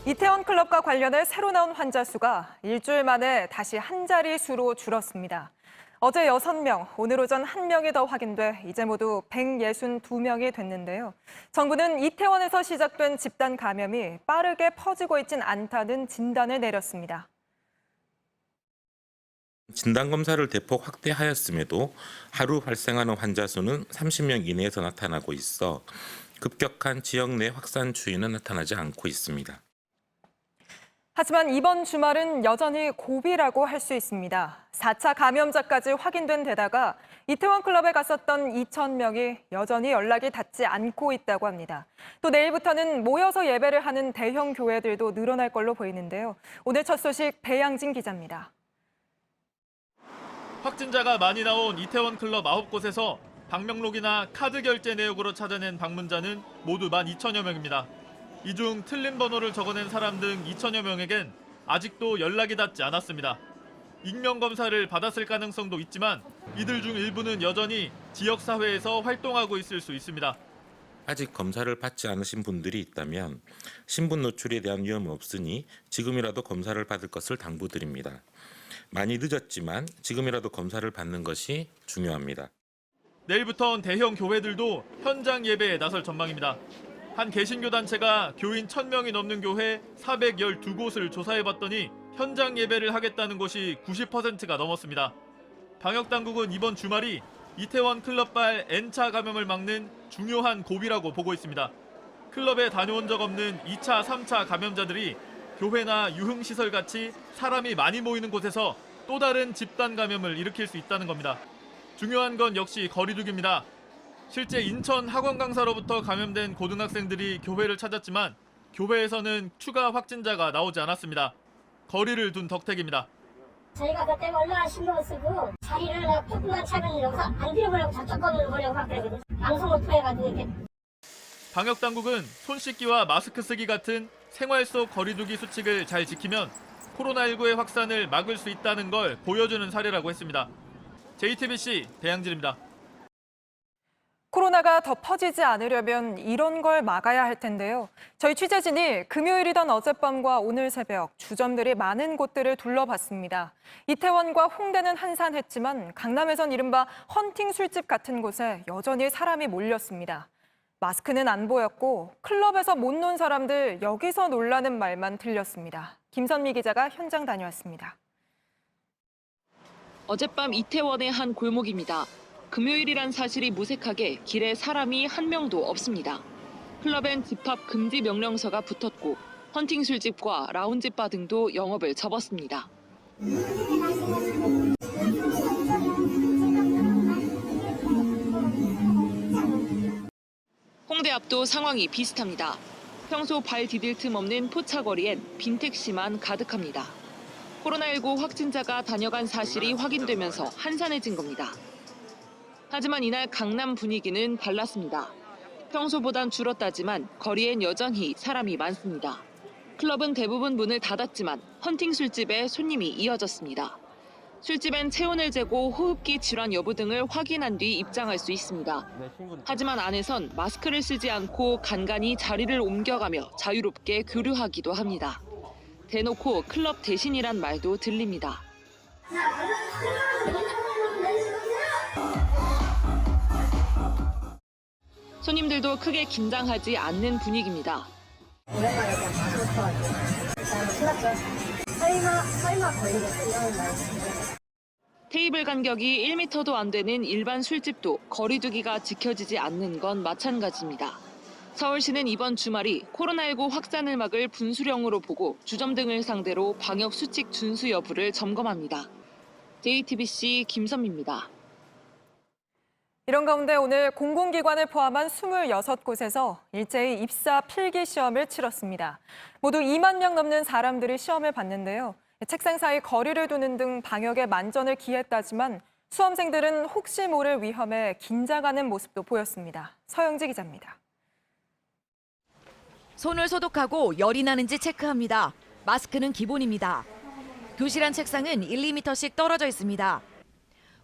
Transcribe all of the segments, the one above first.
이태원 클럽과 관련해 새로 나온 환자 수가 일주일 만에 다시 한 자릿수로 줄었습니다. 어제 6명, 오늘 오전 1명이 더 확인돼 이제 모두 162명이 됐는데요. 정부는 이태원에서 시작된 집단 감염이 빠르게 퍼지고 있진 않다는 진단을 내렸습니다. 진단검사를 대폭 확대하였음에도 하루 발생하는 환자 수는 30명 이내에서 나타나고 있어 급격한 지역 내 확산 추이는 나타나지 않고 있습니다. 하지만 이번 주말은 여전히 고비라고 할 수 있습니다. 4차 감염자까지 확인된 데다가 이태원 클럽에 갔었던 2,000명이 여전히 연락이 닿지 않고 있다고 합니다. 또 내일부터는 모여서 예배를 하는 대형 교회들도 늘어날 걸로 보이는데요. 오늘 첫 소식 배양진 기자입니다. 확진자가 많이 나온 이태원 클럽 9곳에서 방명록이나 카드 결제 내역으로 찾아낸 방문자는 모두 12,000여 명입니다. 이 중 틀린 번호를 적어낸 사람 등 2,000여 명에겐 아직도 연락이 닿지 않았습니다. 익명검사를 받았을 가능성도 있지만 이들 중 일부는 여전히 지역사회에서 활동하고 있을 수 있습니다. 아직 검사를 받지 않으신 분들이 있다면 신분 노출에 대한 위험은 없으니 지금이라도 검사를 받을 것을 당부드립니다. 많이 늦었지만 지금이라도 검사를 받는 것이 중요합니다. 내일부터는 대형 교회들도 현장 예배에 나설 전망입니다. 한 개신교 단체가 교인 1,000명이 넘는 교회 412곳을 조사해봤더니 현장 예배를 하겠다는 곳이 90%가 넘었습니다. 방역당국은 이번 주말이 이태원 클럽발 N차 감염을 막는 중요한 고비라고 보고 있습니다. 클럽에 다녀온 적 없는 2차, 3차 감염자들이 교회나 유흥시설 같이 사람이 많이 모이는 곳에서 또 다른 집단 감염을 일으킬 수 있다는 겁니다. 중요한 건 역시 거리두기입니다. 실제 인천 학원 강사로부터 감염된 고등학생들이 교회를 찾았지만 교회에서는 추가 확진자가 나오지 않았습니다. 거리를 둔 덕택입니다. 저희가 그때 얼마나 신경을 쓰고 자리를 조금만 차면 여기서 안 들어보려고 저쪽 거리를 보려고 막 그러거든요. 방송을 통해가지고 이렇게. 방역당국은 손 씻기와 마스크 쓰기 같은 생활 속 거리두기 수칙을 잘 지키면 코로나19의 확산을 막을 수 있다는 걸 보여주는 사례라고 했습니다. JTBC 배양진입니다. 코로나가 더 퍼지지 않으려면 이런 걸 막아야 할 텐데요. 저희 취재진이 금요일이던 어젯밤과 오늘 새벽 주점들이 많은 곳들을 둘러봤습니다. 이태원과 홍대는 한산했지만 강남에선 이른바 헌팅 술집 같은 곳에 여전히 사람이 몰렸습니다. 마스크는 안 보였고 클럽에서 못 논 사람들 여기서 놀라는 말만 들렸습니다. 김선미 기자가 현장 다녀왔습니다. 어젯밤 이태원의 한 골목입니다. 금요일이란 사실이 무색하게 길에 사람이 한 명도 없습니다. 클럽엔 집합 금지 명령서가 붙었고 헌팅 술집과 라운지바 등도 영업을 접었습니다. 홍대 앞도 상황이 비슷합니다. 평소 발 디딜 틈 없는 포차거리엔 빈 택시만 가득합니다. 코로나19 확진자가 다녀간 사실이 확인되면서 한산해진 겁니다. 하지만 이날 강남 분위기는 달랐습니다. 평소보단 줄었다지만 거리엔 여전히 사람이 많습니다. 클럽은 대부분 문을 닫았지만 헌팅 술집에 손님이 이어졌습니다. 술집엔 체온을 재고 호흡기 질환 여부 등을 확인한 뒤 입장할 수 있습니다. 하지만 안에선 마스크를 쓰지 않고 간간히 자리를 옮겨가며 자유롭게 교류하기도 합니다. 대놓고 클럽 대신이란 말도 들립니다. 손님들도 크게 긴장하지 않는 분위기입니다. 오랜만에 그냥 마스크 써가지고 신났죠. 설마 걸리겠어요. 테이블 간격이 1m도 안 되는 일반 술집도 거리두기가 지켜지지 않는 건 마찬가지입니다. 서울시는 이번 주말이 코로나19 확산을 막을 분수령으로 보고 주점 등을 상대로 방역 수칙 준수 여부를 점검합니다. JTBC 김선미입니다. 이런 가운데 오늘 공공기관을 포함한 26곳에서 일제히 입사 필기 시험을 치렀습니다. 모두 2만 명 넘는 사람들이 시험을 봤는데요. 책상 사이 거리를 두는 등 방역에 만전을 기했다지만 수험생들은 혹시 모를 위험에 긴장하는 모습도 보였습니다. 서영지 기자입니다. 손을 소독하고 열이 나는지 체크합니다. 마스크는 기본입니다. 교실 안 책상은 1, 2m씩 떨어져 있습니다.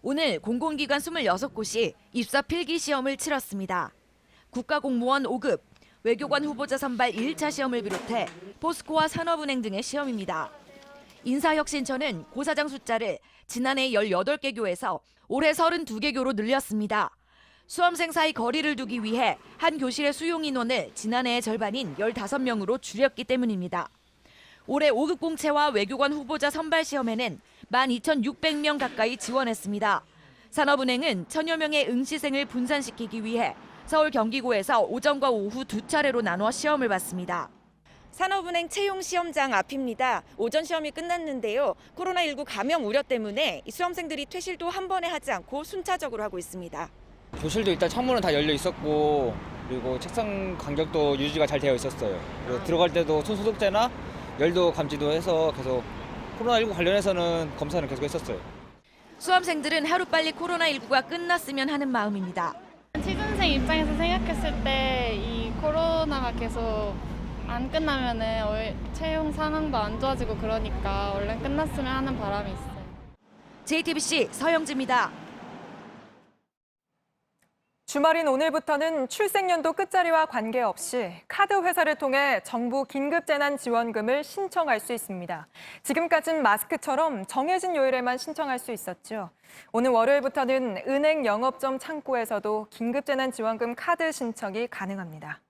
오늘 공공기관 26곳이 입사 필기 시험을 치렀습니다. 국가공무원 5급, 외교관 후보자 선발 1차 시험을 비롯해 포스코와 산업은행 등의 시험입니다. 인사혁신처는 고사장 숫자를 지난해 18개 교에서 올해 32개 교로 늘렸습니다. 수험생 사이 거리를 두기 위해 한 교실의 수용 인원을 지난해의 절반인 15명으로 줄였기 때문입니다. 올해 5급 공채와 외교관 후보자 선발 시험에는 12,600명 가까이 지원했습니다. 산업은행은 1,000여 명의 응시생을 분산시키기 위해 서울 경기고에서 오전과 오후 2차례로 나눠 시험을 봤습니다. 산업은행 채용 시험장 앞입니다. 오전 시험이 끝났는데요. 코로나19 감염 우려 때문에 이 수험생들이 퇴실도 한 번에 하지 않고 순차적으로 하고 있습니다. 교실도 일단 창문은 다 열려 있었고 그리고 책상 간격도 유지가 잘 되어 있었어요. 그리고 들어갈 때도 손 소독제나 열도 감지도 해서 계속 코로나19 관련해서는 검사는 계속 했었어요. 수험생들은 하루빨리 코로나19가 끝났으면 하는 마음입니다. 취준생 입장에서 생각했을 때 이 코로나가 계속 안 끝나면은 채용 상황도 안 좋아지고 그러니까 얼른 끝났으면 하는 바람이 있어요. JTBC 서영지입니다. 주말인 오늘부터는 출생연도 끝자리와 관계없이 카드 회사를 통해 정부 긴급재난지원금을 신청할 수 있습니다. 지금까지는 마스크처럼 정해진 요일에만 신청할 수 있었죠. 오늘 월요일부터는 은행 영업점 창구에서도 긴급재난지원금 카드 신청이 가능합니다.